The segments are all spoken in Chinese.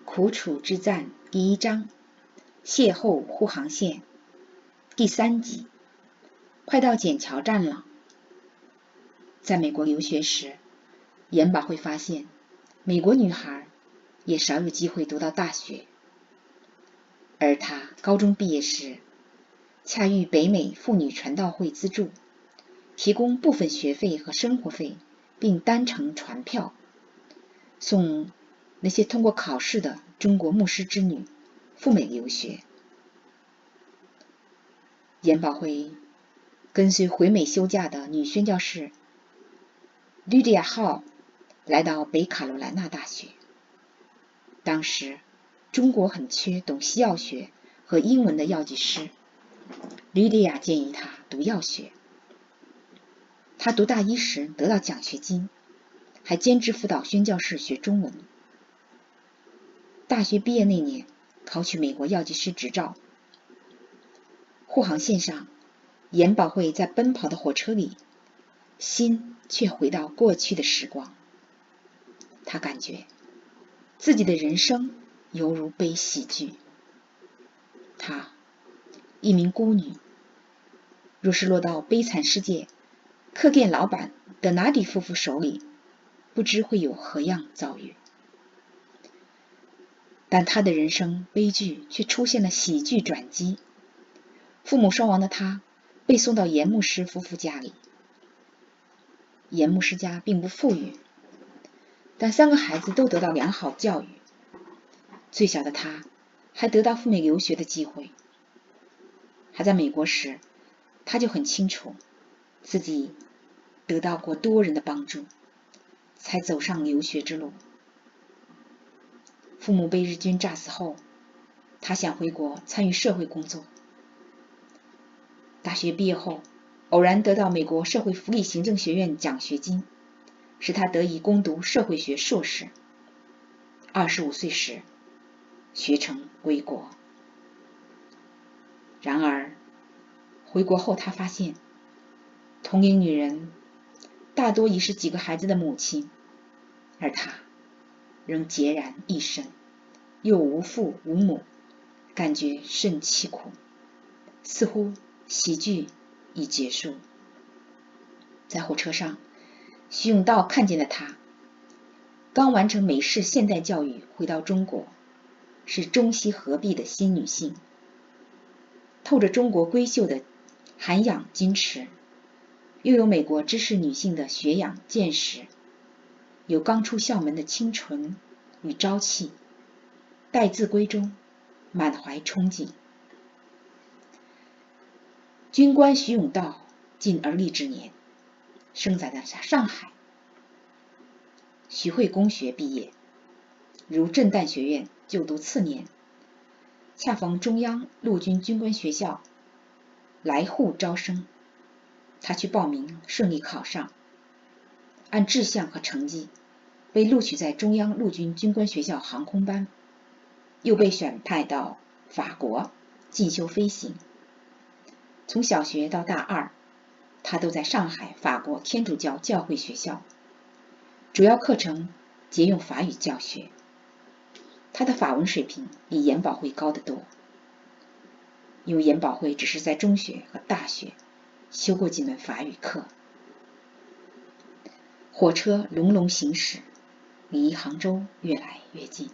苦楚之战第1章，邂逅护航线第3集。快到笕桥站了。在美国留学时，严宝慧发现美国女孩也少有机会读到大学，而她高中毕业时恰遇北美妇女传道会资助，提供部分学费和生活费，并单程船票送那些通过考试的中国牧师之女赴美留学。严宝慧跟随回美休假的女宣教士 Lydia Hall 来到北卡罗来纳大学。当时中国很缺懂西药学和英文的药剂师， Lydia 建议她读药学。她读大一时得到奖学金，还兼职辅导宣教士学中文。大学毕业那年考取美国药剂师执照。护航线上，严宝慧在奔跑的火车里，心却回到过去的时光。她感觉自己的人生犹如悲喜剧。她一名孤女，若是落到悲惨世界客店老板德纳迪夫妇手里，不知会有何样遭遇。但她的人生悲剧却出现了喜剧转机。父母双亡的她被送到严牧师夫妇家里。严牧师家并不富裕，但3个孩子都得到良好教育。最小的她还得到赴美留学的机会。还在美国时，她就很清楚自己得到过多人的帮助，才走上留学之路。父母被日军炸死后，她想回国参与社会工作。大学毕业后，偶然得到美国社会福利行政学院奖学金，使她得以攻读社会学硕士。25岁时学成归国。然而回国后，她发现同龄女人大多已是几个孩子的母亲，而她仍孑然一身，又无父无母，感觉甚凄苦，似乎喜剧已结束。在火车上，徐永道看见了她，刚完成美式现代教育回到中国，是中西合璧的新女性，透着中国闺秀的涵养矜持，又有美国知识女性的学养见识，有刚出校门的清纯与朝气，待字闺中，满怀憧憬。军官徐永道近而立之年，生在了上海。徐汇公学毕业，如震旦学院就读次年，恰逢中央陆军军官学校来沪招生，他去报名，顺利考上，按志向和成绩被录取在中央陆军军官学校航空班，又被选派到法国进修飞行。从小学到大2，他都在上海法国天主教教会学校，主要课程皆用法语教学。他的法文水平比严宝慧高得多，因为严宝慧只是在中学和大学修过几门法语课。火车隆隆行驶，离杭州越来越近。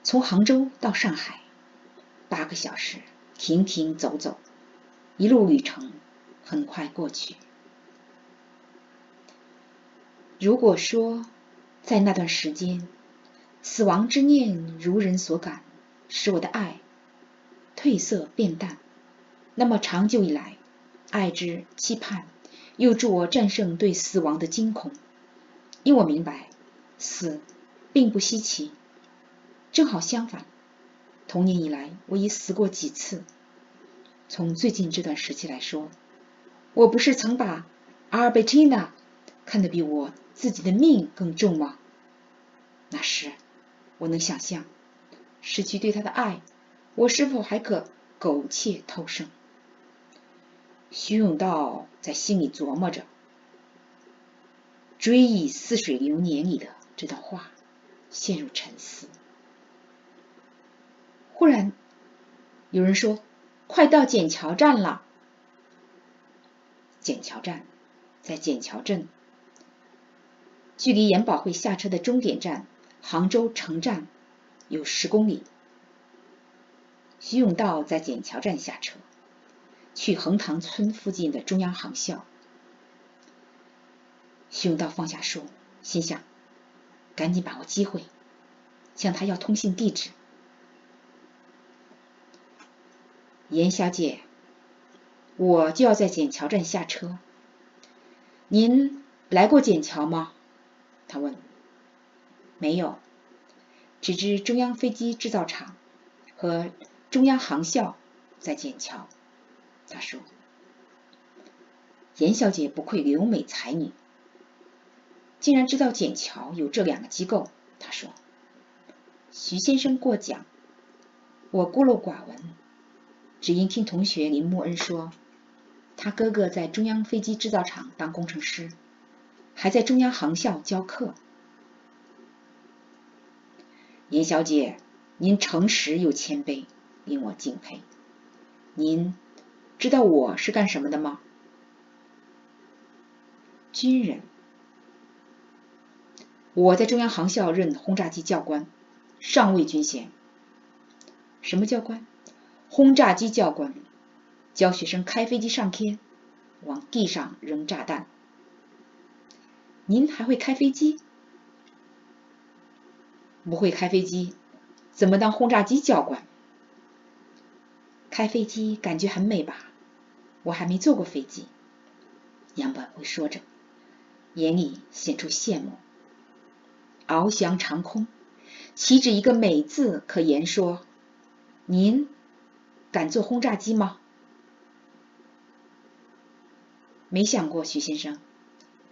从杭州到上海8个小时，停停走走，一路旅程很快过去。如果说在那段时间，死亡之念如人所感，使我的爱褪色变淡，那么长久以来，爱之期盼又助我战胜对死亡的惊恐，因我明白死并不稀奇。正好相反，童年以来我已死过几次。从最近这段时期来说，我不是曾把阿尔贝蒂娜看得比我自己的命更重吗？那时我能想象，失去对她的爱，我是否还可苟且偷生。徐永道在心里琢磨着追忆似水流年里的这段话，陷入沉思。忽然有人说，快到笕桥站了。笕桥站在笕桥镇，距离颜保慧下车的终点站杭州城站有10公里。徐永道在笕桥站下车，去横塘村附近的中央航校。徐永道放下书，心想赶紧把握机会，向他要通信地址。严小姐，我就要在笕桥站下车，您来过笕桥吗？他问。没有，只知中央飞机制造厂和中央航校在笕桥，他说。严小姐不愧留美才女，竟然知道笕桥有这2个机构，他说。徐先生过奖，我孤陋寡闻，只因听同学林慕恩说，他哥哥在中央飞机制造厂当工程师，还在中央航校教课。严小姐，您诚实又谦卑，令我敬佩。您知道我是干什么的吗？军人。我在中央航校任轰炸机教官，上尉军衔。什么教官？轰炸机教官，教学生开飞机上天，往地上扔炸弹。您还会开飞机？不会开飞机，怎么当轰炸机教官？开飞机感觉很美吧？我还没坐过飞机。杨保慧说着，眼里显出羡慕。翱翔长空，岂止一个美字可言说？您敢坐轰炸机吗？没想过，徐先生，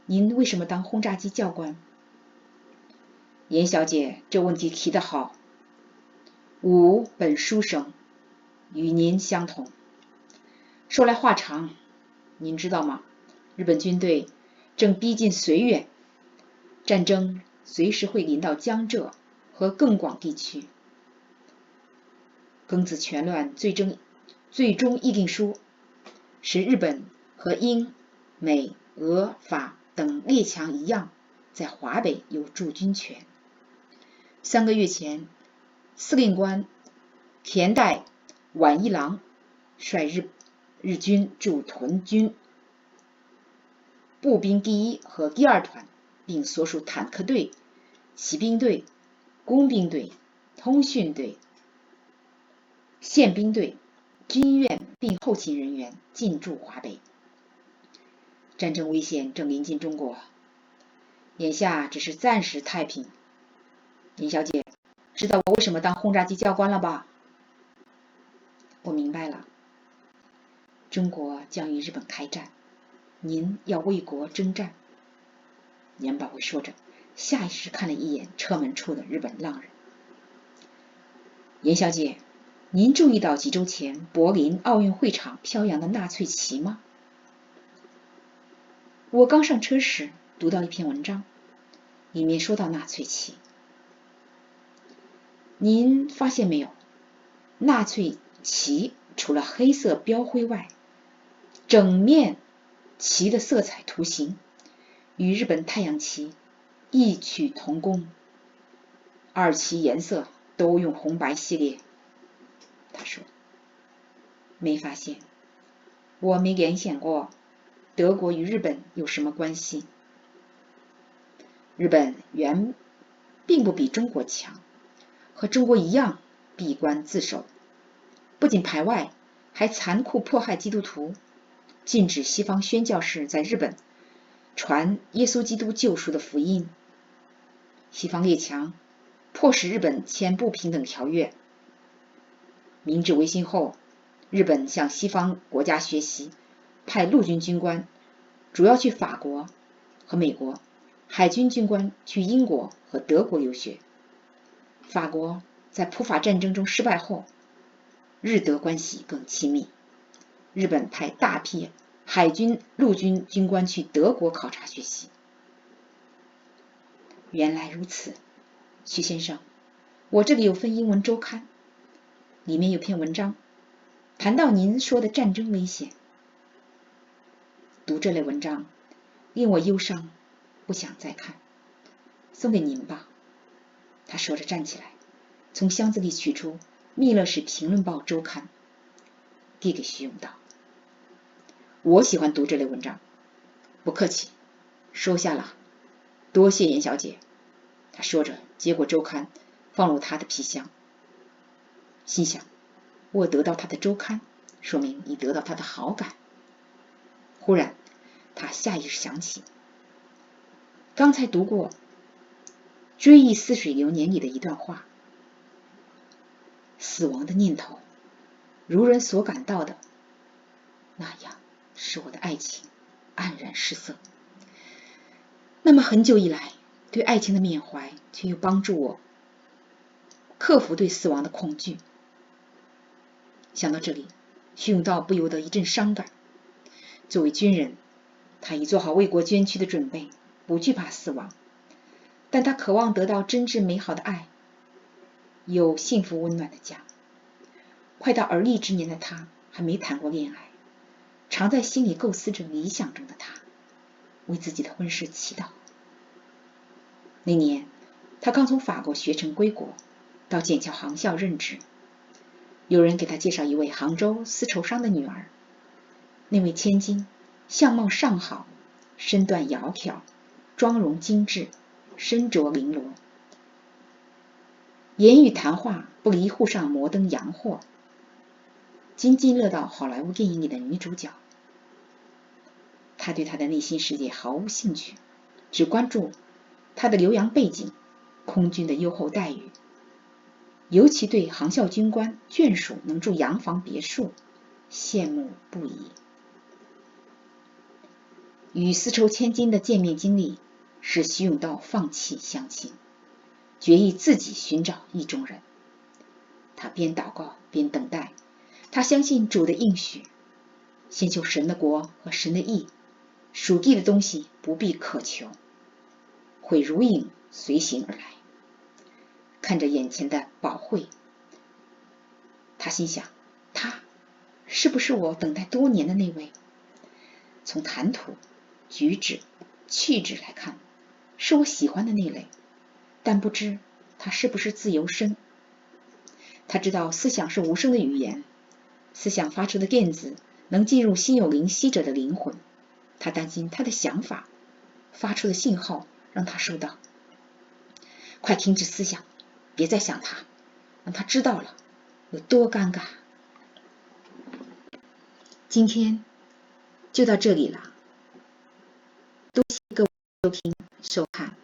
您为什么当轰炸机教官？严小姐，这问题提得好。吾本书生，与您相同。说来话长，您知道吗？日本军队正逼近绥远，战争随时会临到江浙和更广地区。庚子拳乱最终议定书使日本和英、美、俄、法等列强一样，在华北有驻军权。3个月前，司令官田代晚一郎率日军驻屯军步兵第1和第2团，并所属坦克队、骑兵队、工兵队、通讯队、宪兵队、军院并后勤人员进驻华北。战争危险正临近中国，眼下只是暂时太平。林小姐，知道我为什么当轰炸机教官了吧？我明白了。中国将与日本开战，您要为国征战。严保慧说着，下意识看了一眼车门处的日本浪人。严小姐，您注意到几周前柏林奥运会场飘扬的纳粹旗吗？我刚上车时读到一篇文章，里面说到纳粹旗。您发现没有，纳粹旗除了黑色标徽外，整面旗的色彩图形与日本太阳旗异曲同工，2旗颜色都用红白系列。他说，没发现，我没联想过德国与日本有什么关系。日本原并不比中国强，和中国一样闭关自守，不仅排外，还残酷迫害基督徒，禁止西方宣教士在日本传耶稣基督救赎的福音。西方列强迫使日本签不平等条约。明治维新后，日本向西方国家学习，派陆军军官主要去法国和美国，海军军官去英国和德国留学。法国在普法战争中失败后，日德关系更亲密。日本派大批海军、陆军军官去德国考察学习。原来如此，徐先生，我这里有份英文周刊，里面有篇文章，谈到您说的战争危险。读这类文章，令我忧伤，不想再看。送给您吧。他说着站起来，从箱子里取出《密勒市评论报》周刊，递给徐永道。我喜欢读这类文章。不客气，收下了，多谢严小姐。他说着接过周刊，放入他的皮箱。心想，我得到他的周刊，说明你得到他的好感。忽然他下意识想起刚才读过《追忆似水流年》里的一段话，死亡的念头如人所感到的那样，使我的爱情黯然失色。那么很久以来对爱情的缅怀，却又帮助我克服对死亡的恐惧。想到这里，徐永道不由得一阵伤感。作为军人，他已做好为国捐躯的准备，不惧怕死亡，但他渴望得到真挚美好的爱，有幸福温暖的家。快到而立之年的他还没谈过恋爱，常在心里构思着理想中的他，为自己的婚事祈祷。那年他刚从法国学成归国，到剑桥航校任职。有人给他介绍一位杭州丝绸商的女儿，那位千金相貌上好，身段窈窕，妆容精致，身着绫罗，言语谈话不离沪上摩登洋货，津津乐道好莱坞电影里的女主角。他对她的内心世界毫无兴趣，只关注她的留洋背景，空军的优厚待遇，尤其对航校军官眷属能住洋房别墅羡慕不已。与丝绸千金的见面经历使徐永道放弃相亲，决意自己寻找意中人。他边祷告边等待，他相信主的应许，先求神的国和神的义，属地的东西不必渴求，会如影随形而来。看着眼前的宝慧，他心想，他是不是我等待多年的那位？从谈吐、举止、气质来看，是我喜欢的那类，但不知他是不是自由身。他知道思想是无声的语言，思想发出的电子能进入心有灵犀者的灵魂。他担心他的想法发出的信号让他收到。快停止思想，别再想他，让他知道了有多尴尬。今天就到这里了，多谢各位收听收看。